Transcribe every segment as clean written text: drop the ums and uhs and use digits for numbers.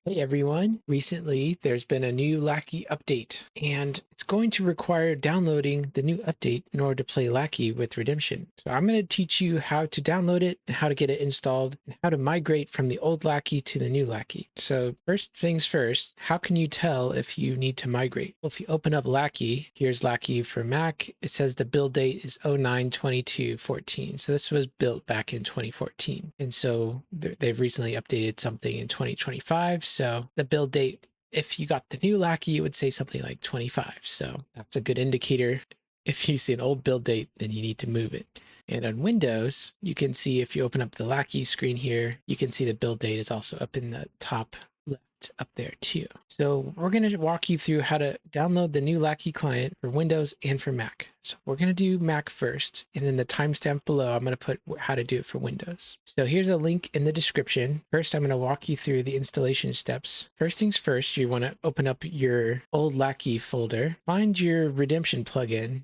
Hey everyone, recently there's been a new Lackey update, and it's going to require downloading the new update in order to play Lackey with Redemption. So I'm going to teach you how to download it and how to get it installed and how to migrate from the old Lackey to the new Lackey. So first things first, how can you tell if you need to migrate? Well, if you open up Lackey, here's Lackey for Mac. It says the build date is 09/22/14. So this was built back in 2014. And so they've recently updated something in 2025. So the build date, if you got the new Lackey, it would say something like 25. So that's a good indicator. If you see an old build date, then you need to move it. And on Windows, you can see if you open up the Lackey screen here, you can see the build date is also up in the top left up there too. So we're going to walk you through how to download the new Lackey client for Windows and for Mac. So we're going to do Mac first, and in the timestamp below, I'm going to put how to do it for Windows. So here's a link in the description. First, I'm going to walk you through the installation steps. First things first, you want to open up your old Lackey folder, find your Redemption plugin,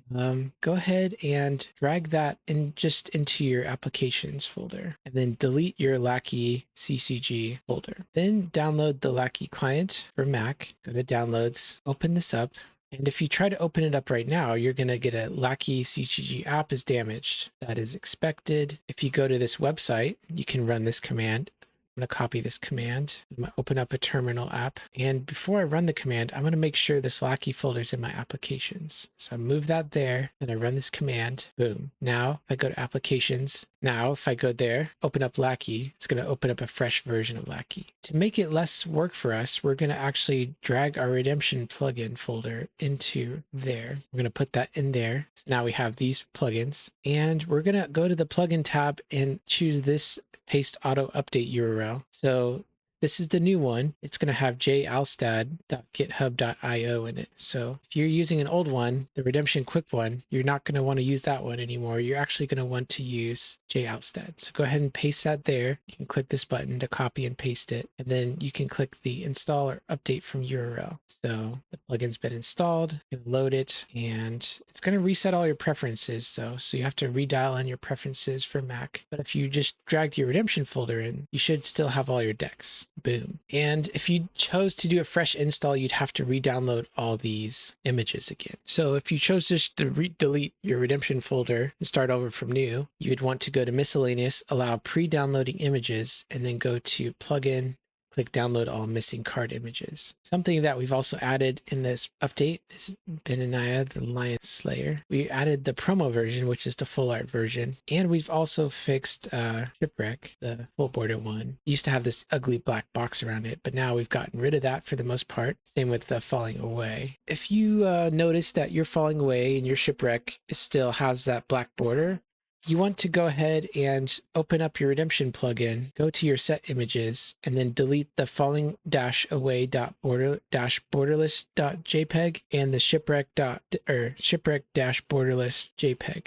go ahead and drag that into your applications folder, and then delete your Lackey CCG folder. Then download the Lackey client for Mac. Go to downloads, open this up. And if you try to open it up right now, you're going to get a Lackey CCG app is damaged. That is expected. If you go to this website, you can run this command. I'm going to copy this command. I'm going to open up a terminal app. And before I run the command, I'm going to make sure this Lackey folder is in my applications. So I move that there, then I run this command. Boom. Now, if I go to applications, now if I go there, open up Lackey, it's going to open up a fresh version of Lackey. To make it less work for us, we're going to actually drag our Redemption plugin folder into there. We're going to put that in there. So now we have these plugins, and we're going to go to the plugin tab and choose this paste auto update URL. So this is the new one. It's going to have jalstad.github.io in it. So if you're using an old one, the Redemption Quick one, you're not going to want to use that one anymore. You're actually going to want to use jalstad. So go ahead and paste that there. You can click this button to copy and paste it. And then you can click the install or update from URL. So the plugin's been installed. You can load it, and it's going to reset all your preferences. So you have to redial in your preferences for Mac. But if you just dragged your Redemption folder in, you should still have all your decks. Boom. And if you chose to do a fresh install, you'd have to re-download all these images again. So if you chose just to delete your Redemption folder and start over from new, you would want to go to miscellaneous, allow pre-downloading images, and then go to plugin, click download all missing card images. Something that we've also added in this update is Benaniah, the Lion Slayer. We added the promo version, which is the full art version. And we've also fixed Shipwreck, the full border one. It used to have this ugly black box around it, but now we've gotten rid of that for the most part. Same with the Falling Away. If you notice that your Falling Away and your Shipwreck still has that black border, you want to go ahead and open up your Redemption plugin, go to your set images, and then delete the falling-away.borderless.jpg and the shipwreck-borderless.jpg.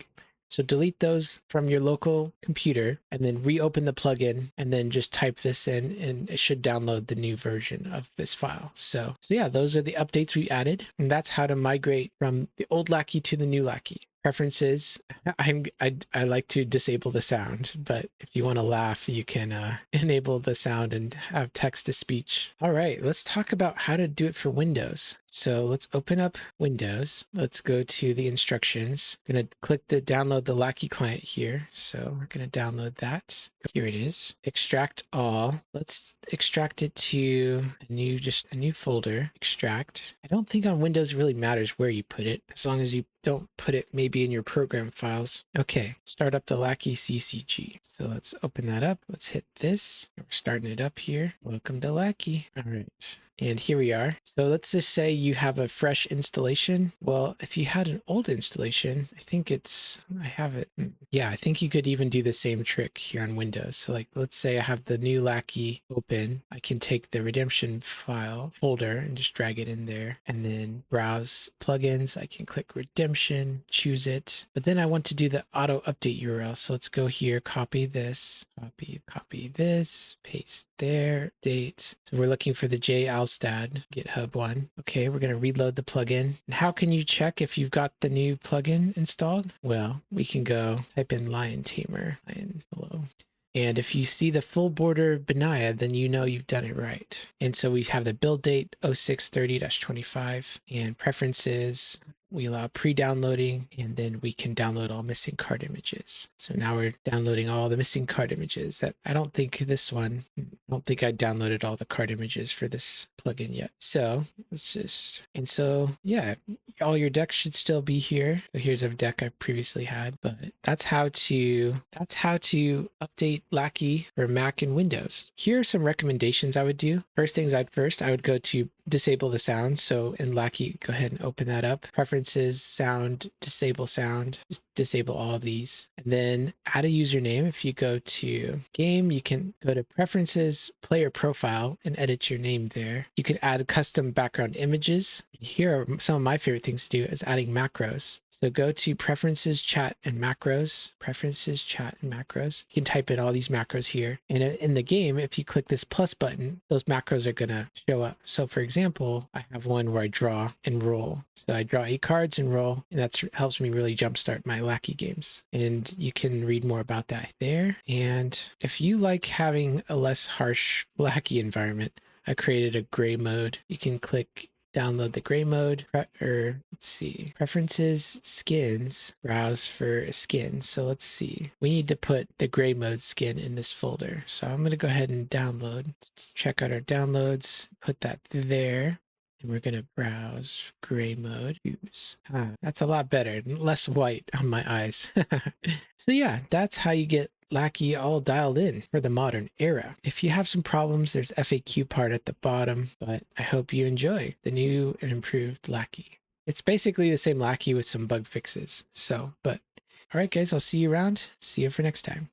So delete those from your local computer and then reopen the plugin and then just type this in, and it should download the new version of this file. So yeah, those are the updates we added, and that's how to migrate from the old Lackey to the new Lackey. Preferences, I like to disable the sound, but if you want to laugh, you can enable the sound and have text to speech. All right, let's talk about how to do it for Windows. So let's open up Windows. Let's go to the instructions. I'm going to click to download the Lackey client here. So we're going to download that. Here it is. Extract all. Let's extract it to a new folder. Extract. I don't think on Windows it really matters where you put it, as long as you don't put it maybe in your program files. Okay, start up the Lackey CCG. So let's open that up. Let's hit this. We're starting it up here. Welcome to Lackey. All right. And here we are. So let's just say you have a fresh installation. Well, if you had an old installation, I have it. Yeah, I think you could even do the same trick here on Windows. So like, let's say I have the new Lackey open. I can take the Redemption folder and just drag it in there, and then browse plugins. I can click Redemption, choose it, but then I want to do the auto update URL. So let's go here, copy this, copy this, paste there, date. So we're looking for the jalstad GitHub one. Okay, we're going to reload the plugin. And how can you check if you've got the new plugin installed? Well, we can go type in Lion Tamer. Lion, hello. And if you see the full border Benaya, then you know you've done it right. And so we have the build date 0630-25 and preferences. We allow pre-downloading, and then we can download all missing card images. So now we're downloading all the missing card images. That I don't think I downloaded all the card images for this plugin yet. So yeah, all your decks should still be here. So here's a deck I previously had, but that's how to update Lackey for Mac and Windows. Here are some recommendations I would do. First, I would go to disable the sound. So in Lackey, go ahead and open that up. Preferences, sound, just disable all of these. And then add a username. If you go to game, you can go to preferences, player profile, and edit your name there. You can add custom background images. Here are some of my favorite things to do is adding macros. So go to preferences, chat, and macros. Preferences, chat, and macros. You can type in all these macros here. And in the game, if you click this plus button, those macros are going to show up. So for example, I have one where I draw and roll. So I draw 8 cards and roll, and that helps me really jumpstart my Lackey games. And you can read more about that there. And if you like having a less harsh Lackey environment, I created a gray mode. You can click download the gray mode, let's see, preferences, skins, browse for a skin. So let's see, we need to put the gray mode skin in this folder. So I'm going to go ahead and download. Let's check out our downloads, put that there. And we're going to browse gray mode. That's a lot better, less white on my eyes. So yeah, that's how you get Lackey all dialed in for the modern era. If you have some problems, there's FAQ part at the bottom, but I hope you enjoy the new and improved Lackey. It's basically the same Lackey with some bug fixes. All right, guys, I'll see you around. See you for next time.